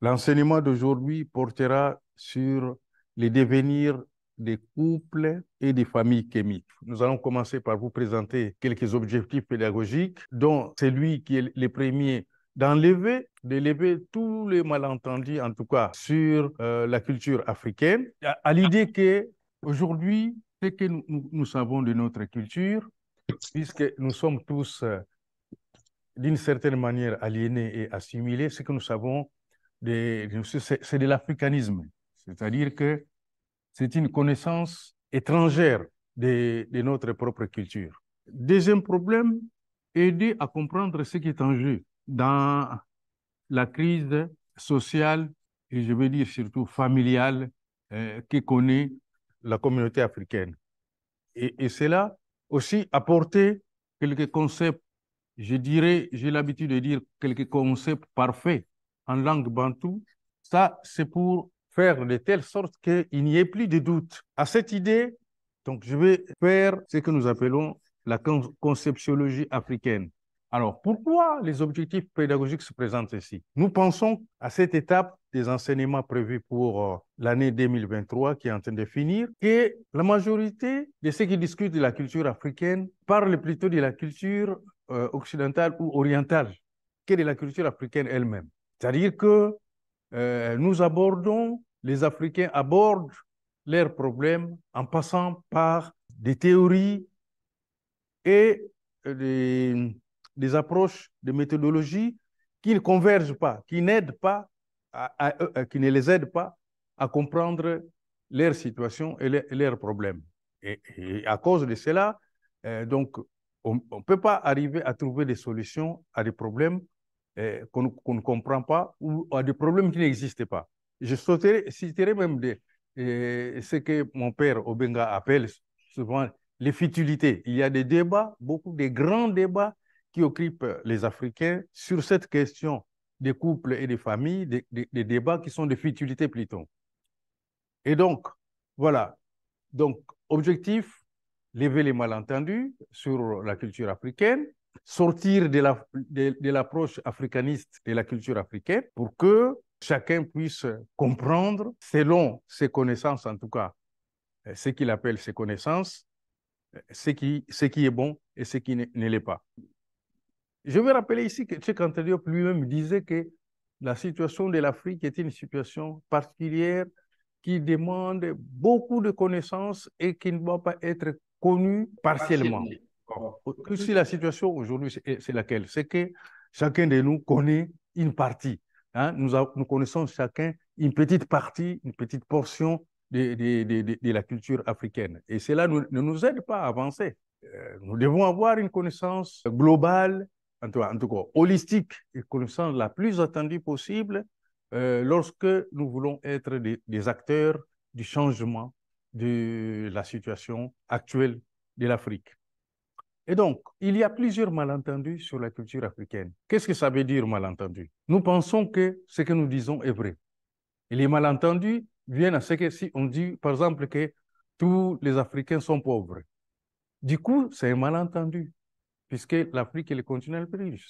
L'enseignement d'aujourd'hui portera sur les devenirs des couples et des familles kémiques. Nous allons commencer par vous présenter quelques objectifs pédagogiques, dont celui qui est le premier d'élever tous les malentendus, en tout cas sur la culture africaine, à l'idée que aujourd'hui, ce que nous savons de notre culture, puisque nous sommes tous d'une certaine manière aliénés et assimilés, ce que nous savons, c'est de l'africanisme. C'est-à-dire que c'est une connaissance étrangère de notre propre culture. Deuxième problème, aider à comprendre ce qui est en jeu dans la crise sociale et je veux dire surtout familiale que connaît la communauté africaine. Et cela aussi apporter quelques concepts, je dirais, j'ai l'habitude de dire quelques concepts parfaits en langue bantoue. Ça, c'est pour faire de telle sorte qu'il n'y ait plus de doute. À cette idée, donc, je vais faire ce que nous appelons la conceptiologie africaine. Alors, pourquoi les objectifs pédagogiques se présentent ici? Nous pensons à cette étape des enseignements prévus pour l'année 2023 qui est en train de finir, que la majorité de ceux qui discutent de la culture africaine parlent plutôt de la culture occidentale ou orientale que de la culture africaine elle-même. C'est-à-dire que les Africains abordent leurs problèmes en passant par des théories et des approches, des méthodologies qui ne convergent pas, qui n'aident pas, qui ne les aident pas à comprendre leur situation et leurs problèmes. Et à cause de cela, donc, on ne peut pas arriver à trouver des solutions à des problèmes qu'on ne comprend pas ou à des problèmes qui n'existent pas. Je citerai même ce que mon père Obenga appelle souvent les futilités. Il y a des débats, beaucoup de grands débats qui occupent les Africains sur cette question des couples et des familles, des débats qui sont des futilités plutôt. Et donc, voilà. Donc, objectif, lever les malentendus sur la culture africaine, sortir de l'approche africaniste de la culture africaine pour que chacun puisse comprendre, selon ses connaissances en tout cas, ce qu'il appelle ses connaissances, ce qui est bon et ce qui ne l'est pas. Je veux rappeler ici que Cheikh Anta Diop lui-même disait que la situation de l'Afrique est une situation particulière qui demande beaucoup de connaissances et qui ne doit pas être connue partiellement. Si la situation aujourd'hui, c'est laquelle? C'est que chacun de nous connaît une partie. Hein? Nous connaissons chacun une petite partie, une petite portion de la culture africaine. Et cela ne nous aide pas à avancer. Nous devons avoir une connaissance globale, en tout cas holistique, une connaissance la plus attendue possible lorsque nous voulons être des acteurs du changement de la situation actuelle de l'Afrique. Et donc, il y a plusieurs malentendus sur la culture africaine. Qu'est-ce que ça veut dire malentendu? Nous pensons que ce que nous disons est vrai. Et les malentendus viennent à ce que si on dit, par exemple, que tous les Africains sont pauvres. Du coup, c'est un malentendu, puisque l'Afrique est le continent le plus riche.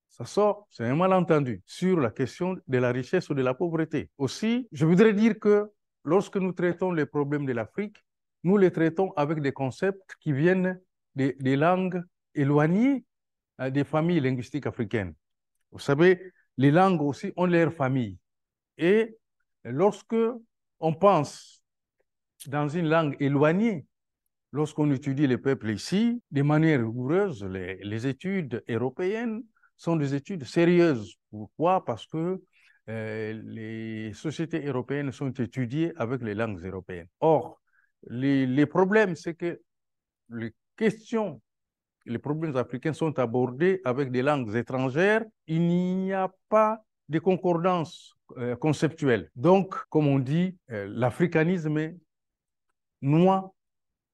Ça sort, c'est un malentendu sur la question de la richesse ou de la pauvreté. Aussi, je voudrais dire que lorsque nous traitons les problèmes de l'Afrique, nous les traitons avec des concepts qui viennent des langues éloignées des familles linguistiques africaines. Vous savez, les langues aussi ont leurs familles. Et lorsque on pense dans une langue éloignée, lorsqu'on étudie les peuples ici, de manière rigoureuse, les études européennes sont des études sérieuses. Pourquoi? Parce que les sociétés européennes sont étudiées avec les langues européennes. Or, les problèmes, c'est que les questions, les problèmes africains sont abordés avec des langues étrangères. Il n'y a pas de concordance conceptuelle. Donc, comme on dit, l'africanisme noie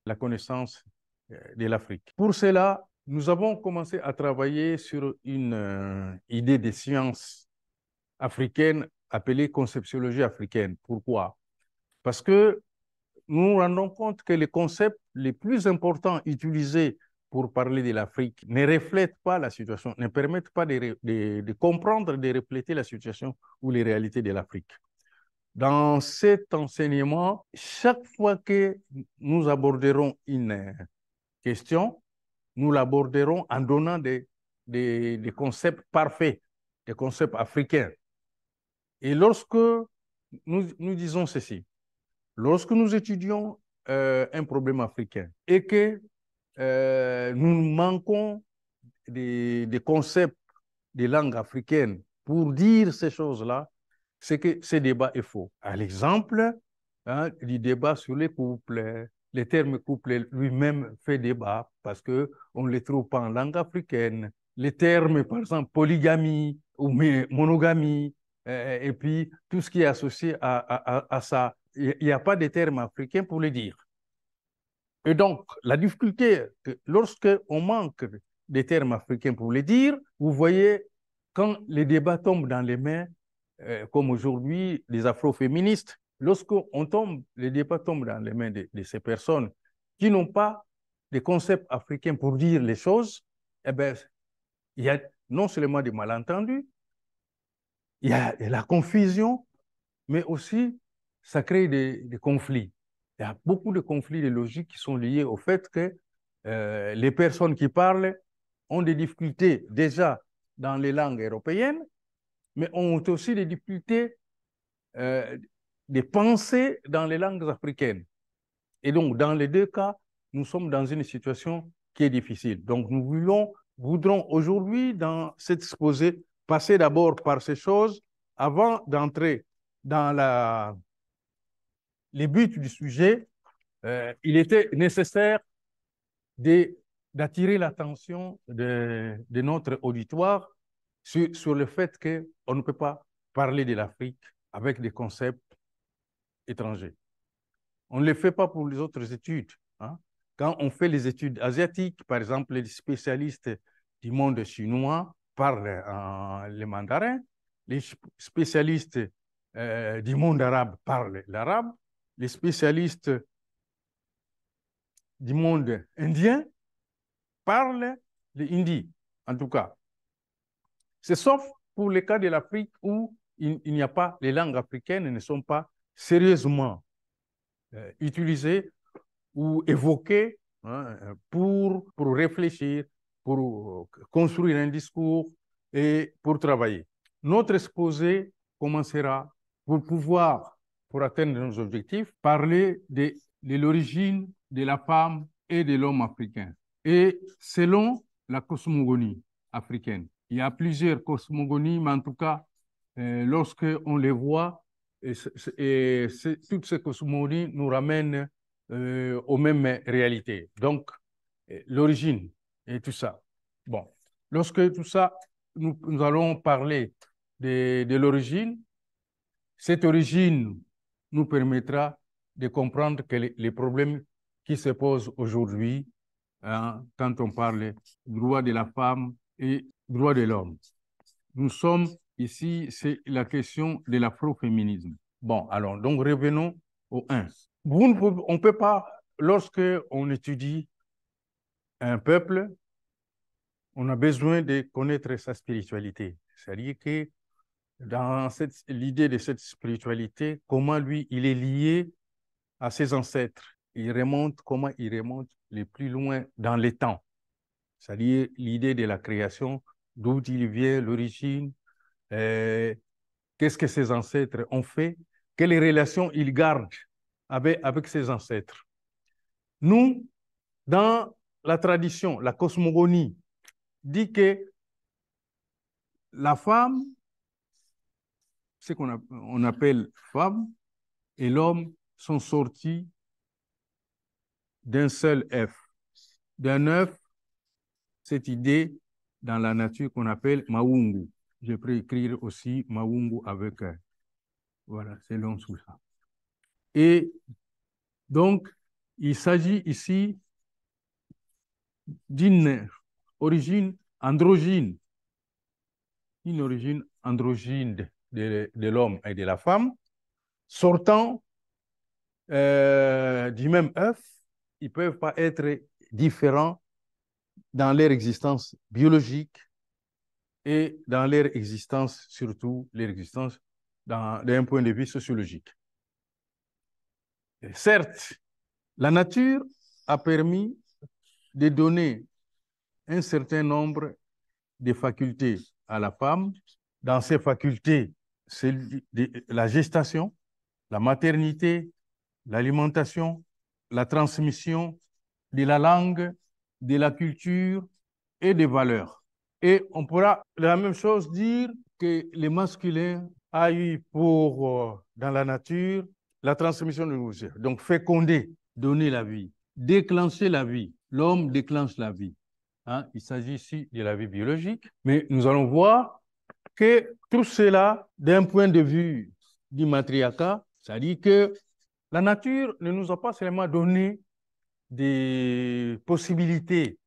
la connaissance de l'Afrique. Pour cela, nous avons commencé à travailler sur une idée des sciences africaines appelée conceptiologie africaine. Pourquoi? Parce que nous nous rendons compte que les concepts les plus importants utilisés pour parler de l'Afrique ne reflètent pas la situation, ne permettent pas de comprendre, de refléter la situation ou les réalités de l'Afrique. Dans cet enseignement, chaque fois que nous aborderons une question, nous l'aborderons en donnant des concepts parfaits, des concepts africains. Et lorsque nous disons ceci, lorsque nous étudions un problème africain et que nous manquons des concepts des langues africaines pour dire ces choses-là, c'est que ce débat est faux. À l'exemple du débat sur les couples, le terme couple lui-même fait débat parce qu'on ne les trouve pas en langue africaine. Les termes, par exemple, polygamie ou monogamie, et puis tout ce qui est associé à ça, il n'y a pas de terme africain pour le dire. Et donc, la difficulté, lorsqu'on manque des termes africains pour les dire, vous voyez, quand les débats tombent dans les mains, comme aujourd'hui, des afroféministes, lorsqu'on tombe, les débats tombent dans les mains de ces personnes qui n'ont pas des concepts africains pour dire les choses, eh bien, il y a non seulement des malentendus, il y a la confusion, mais aussi ça crée des conflits. Il y a beaucoup de conflits de logique qui sont liés au fait que les personnes qui parlent ont des difficultés déjà dans les langues européennes, mais ont aussi des difficultés de penser dans les langues africaines. Et donc, dans les deux cas, nous sommes dans une situation qui est difficile. Donc, nous voudrons aujourd'hui, dans cet exposé, passer d'abord par ces choses avant d'entrer dans les buts du sujet. Il était nécessaire d'attirer l'attention de notre auditoire sur le fait qu'on ne peut pas parler de l'Afrique avec des concepts étrangers. On ne le fait pas pour les autres études. Hein. Quand on fait les études asiatiques, par exemple, les spécialistes du monde chinois parlent le mandarin, les spécialistes du monde arabe parlent l'arabe, les spécialistes du monde indien parlent le hindi, en tout cas. C'est sauf pour le cas de l'Afrique où il n'y a pas, les langues africaines ne sont pas sérieusement utilisées ou évoquées pour réfléchir, pour construire un discours et pour travailler. Notre exposé commencera pour atteindre nos objectifs, parler de l'origine de la femme et de l'homme africain. Et selon la cosmogonie africaine, il y a plusieurs cosmogonies, mais en tout cas, lorsqu'on les voit, toutes ces cosmogonies nous ramènent aux mêmes réalités. Donc, l'origine et tout ça. Bon, lorsque tout ça, nous allons parler de l'origine. Cette origine nous permettra de comprendre que les problèmes qui se posent aujourd'hui, hein, quand on parle droit de la femme et droit de l'homme. Nous sommes ici, c'est la question de l'afroféminisme. Bon, alors, donc revenons au 1. On ne peut pas, lorsque on étudie un peuple, on a besoin de connaître sa spiritualité. C'est-à-dire que dans l'idée de cette spiritualité, comment lui, il est lié à ses ancêtres. Comment il remonte le plus loin dans les temps. C'est-à-dire l'idée de la création, d'où il vient, l'origine, qu'est-ce que ses ancêtres ont fait, quelles relations il garde avec ses ancêtres. Nous, dans la tradition, la cosmogonie, dit que la femme, ce qu'on appelle femme, et l'homme sont sortis d'un seul œuf. D'un œuf, cette idée dans la nature qu'on appelle Maungu. Je peux écrire aussi Maungu avec, voilà, c'est long sous ça. Et donc, il s'agit ici d'une origine androgyne, une origine androgyne de l'homme et de la femme, sortant du même œuf. Ils ne peuvent pas être différents dans leur existence biologique et dans leur existence, surtout leur existence d'un point de vue sociologique. Et certes, la nature a permis de donner un certain nombre de facultés à la femme. Dans ces facultés, c'est la gestation, la maternité, l'alimentation, la transmission de la langue, de la culture et des valeurs. Et on pourra la même chose dire que le masculin a eu pour, dans la nature, la transmission de nourriture. Donc, féconder, donner la vie, déclencher la vie. L'homme déclenche la vie. Hein? Il s'agit ici de la vie biologique, mais nous allons voir que tout cela, d'un point de vue du matriarcat, c'est-à-dire que la nature ne nous a pas seulement donné des possibilités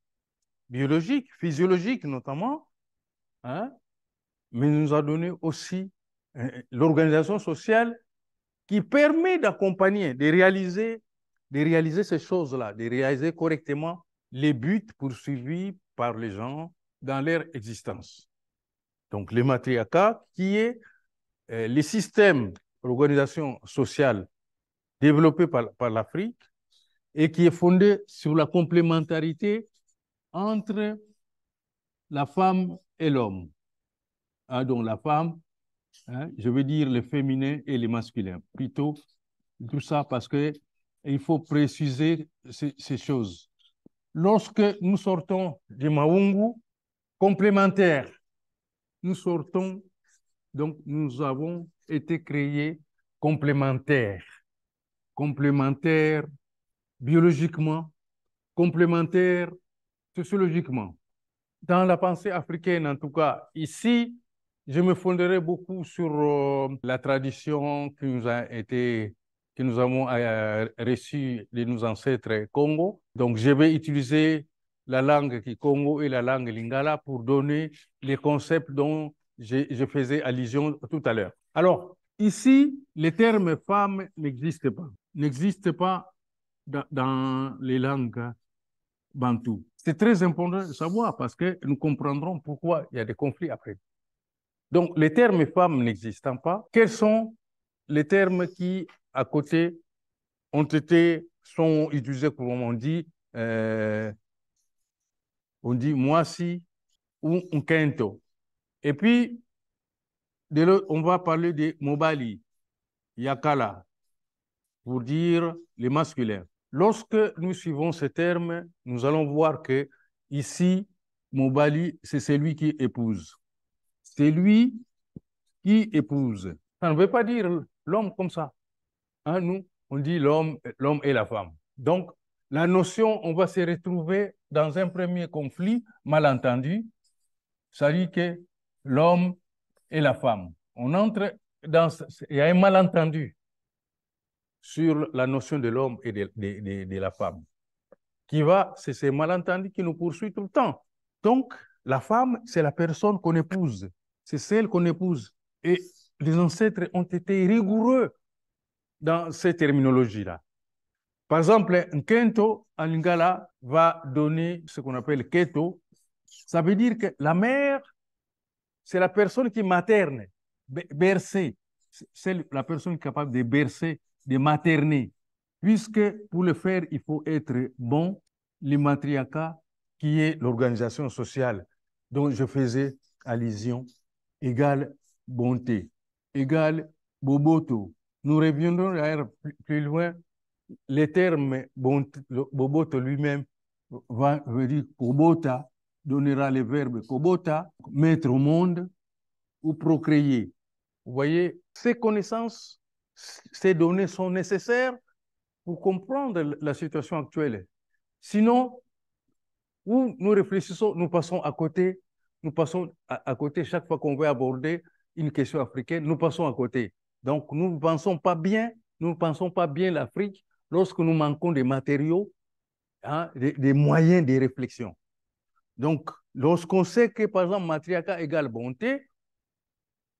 biologiques, physiologiques notamment, hein, mais nous a donné aussi l'organisation sociale qui permet d'accompagner, de réaliser ces choses-là, de réaliser correctement les buts poursuivis par les gens dans leur existence. Donc, le matriarcat qui est le système d'organisation sociale développé par l'Afrique et qui est fondé sur la complémentarité entre la femme et l'homme. Ah, donc la femme, hein, je veux dire le féminin et le masculin. Plutôt tout ça parce que il faut préciser ces choses. Lorsque nous sortons du Maungu complémentaire, nous sortons, donc nous avons été créés complémentaires, complémentaires biologiquement, complémentaires sociologiquement. Dans la pensée africaine, en tout cas, ici, je me fonderai beaucoup sur la tradition que nous avons reçue de nos ancêtres Congo. Donc, je vais utiliser la langue Kikongo et la langue Lingala pour donner les concepts dont je faisais allusion tout à l'heure. Alors, ici, le terme femme n'existe pas dans les langues bantoues. C'est très important de savoir parce que nous comprendrons pourquoi il y a des conflits après. Donc, les termes femmes n'existant pas, quels sont les termes qui, à côté, sont utilisés comme on dit moisi ou nkento. Et puis, on va parler de mobali, yakala, pour dire les masculins. Lorsque nous suivons ces termes, nous allons voir que ici, mobali, c'est celui qui épouse. C'est lui qui épouse. Ça ne veut pas dire l'homme comme ça. Hein, nous, on dit l'homme et la femme. Donc, la notion, on va se retrouver dans un premier conflit malentendu, c'est-à-dire que l'homme et la femme. On entre dans... Il y a un malentendu sur la notion de l'homme et de la femme. C'est ce malentendu qui nous poursuit tout le temps. Donc, la femme, c'est la personne qu'on épouse. C'est celle qu'on épouse. Et les ancêtres ont été rigoureux dans ces terminologies-là. Par exemple, un kento en lingala va donner ce qu'on appelle keto. Ça veut dire que la mère, c'est la personne qui materne, bercer. C'est la personne capable de bercer, de materner. Puisque pour le faire, il faut être bon, le matriarcat, qui est l'organisation sociale dont je faisais allusion, égale bonté, égale boboto. Nous reviendrons d'ailleurs plus loin. Le terme boboto lui-même veut dire kobota, donnera le verbe kobota, mettre au monde ou procréer. Vous voyez, ces connaissances, ces données sont nécessaires pour comprendre la situation actuelle. Sinon, où nous réfléchissons, nous passons à côté, à côté chaque fois qu'on veut aborder une question africaine, nous passons à côté. Donc, nous ne pensons pas bien l'Afrique lorsque nous manquons des matériaux, hein, des moyens de réflexion. Donc, lorsqu'on sait que, par exemple, matriarcat égale bonté,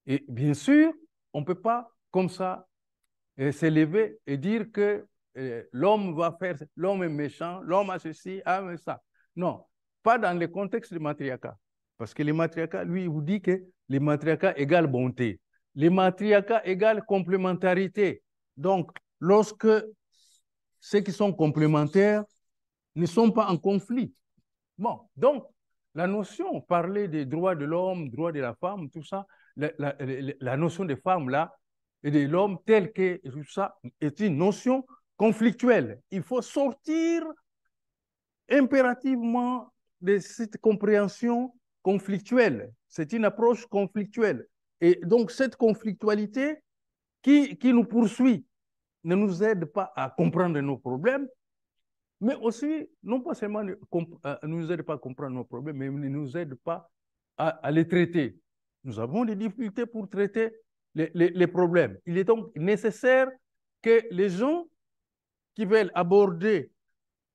et bien sûr, on ne peut pas, comme ça, s'élever et dire que l'homme est méchant, l'homme a ceci, a ça. Non, pas dans le contexte du matriarcat. Parce que le matriarcat, lui, il vous dit que le matriarcat égale bonté. Le matriarcat égale complémentarité. Donc, lorsque ceux qui sont complémentaires ne sont pas en conflit. Bon, donc, la notion, parler des droits de l'homme, droits de la femme, tout ça, la notion des femmes, là, et de l'homme tel que tout ça, est une notion conflictuelle. Il faut sortir impérativement de cette compréhension conflictuelle. C'est une approche conflictuelle. Et donc, cette conflictualité qui nous poursuit ne nous aide pas à comprendre nos problèmes, mais aussi, non pas seulement ne nous aide pas à comprendre nos problèmes, mais ne nous aide pas à les traiter. Nous avons des difficultés pour traiter les problèmes. Il est donc nécessaire que les gens qui veulent aborder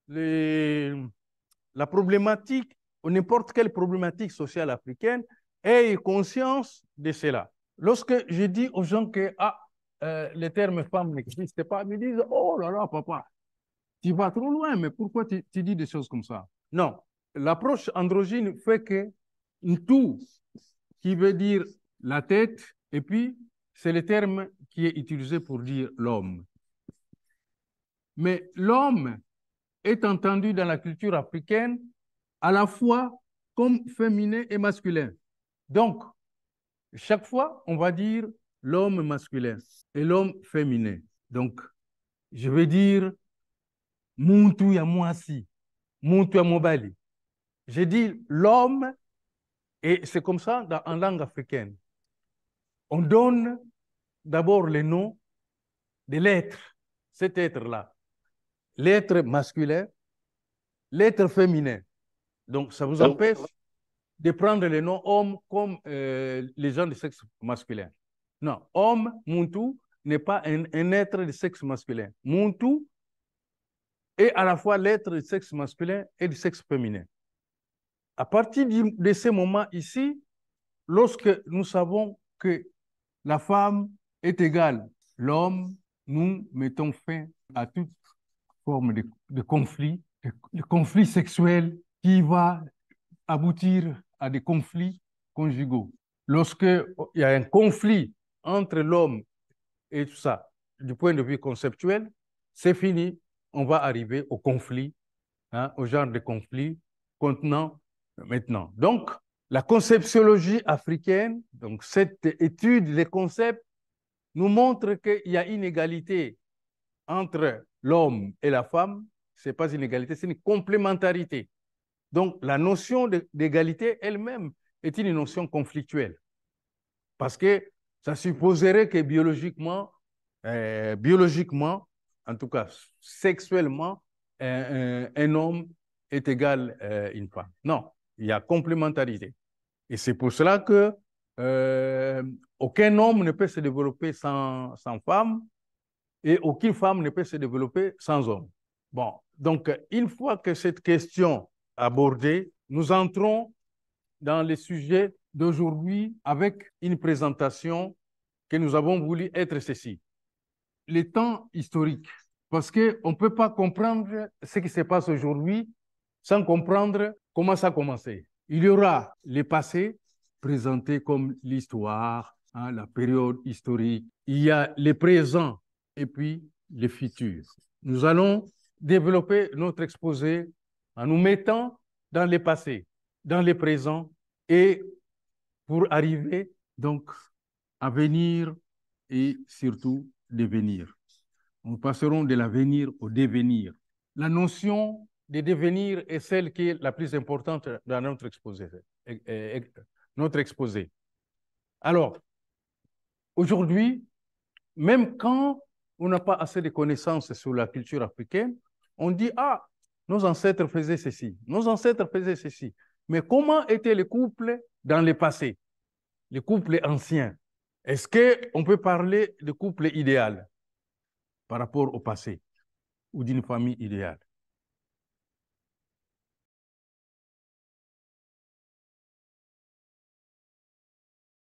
la problématique, ou n'importe quelle problématique sociale africaine, aient conscience de cela. Lorsque je dis aux gens que le terme femme n'existe pas, ils me disent « Oh là là, papa, tu vas trop loin, mais pourquoi tu dis des choses comme ça ?» Non, l'approche androgyne fait que tout qui veut dire la tête, et puis c'est le terme qui est utilisé pour dire l'homme. Mais l'homme est entendu dans la culture africaine à la fois comme féminin et masculin. Donc, chaque fois, on va dire l'homme masculin et l'homme féminin. Donc, je vais dire Muntu ya mwasi, Muntu ya mobali. J'ai dit l'homme, et c'est comme ça en langue africaine. On donne d'abord le nom de l'être, cet être-là. L'être masculin, l'être féminin. Donc, ça vous empêche de prendre le nom homme comme les gens de sexe masculin. Non, homme, Muntu, n'est pas un être de sexe masculin. Muntu est à la fois l'être de sexe masculin et du sexe féminin. À partir de ce moment ici, lorsque nous savons que la femme est égale à l'homme, nous mettons fin à toute forme de conflit, de conflit sexuel qui va aboutir à des conflits conjugaux. Lorsqu'il y a un conflit entre l'homme et tout ça, du point de vue conceptuel, c'est fini. On va arriver au conflit, au genre de conflit contenant maintenant. Donc, la conceptiologie africaine, donc cette étude, les concepts, nous montre qu'il y a une égalité entre l'homme et la femme. Ce n'est pas une égalité, c'est une complémentarité. Donc, la notion d'égalité elle-même est une notion conflictuelle. Parce que ça supposerait que biologiquement, en tout cas sexuellement, un homme est égal à une femme. Non, il y a complémentarité. Et c'est pour cela que aucun homme ne peut se développer sans femme et aucune femme ne peut se développer sans homme. Bon, donc une fois que cette question abordée, nous entrons dans les sujets d'aujourd'hui avec une présentation que nous avons voulu être ceci. Les temps historiques, parce qu'on ne peut pas comprendre ce qui se passe aujourd'hui sans comprendre comment ça a commencé. Il y aura les passés présentés comme l'histoire, la période historique. Il y a les présents et puis les futurs. Nous allons développer notre exposé en nous mettant dans les passés, dans les présents et pour arriver donc à venir et surtout devenir. Nous passerons de l'avenir au devenir. La notion de devenir est celle qui est la plus importante dans notre exposé. Alors, aujourd'hui, même quand on n'a pas assez de connaissances sur la culture africaine, on dit, ah, nos ancêtres faisaient ceci, nos ancêtres faisaient ceci. Mais comment étaient les couples dans le passé, les couples anciens? Est-ce qu'on peut parler de couple idéal par rapport au passé ou d'une famille idéale?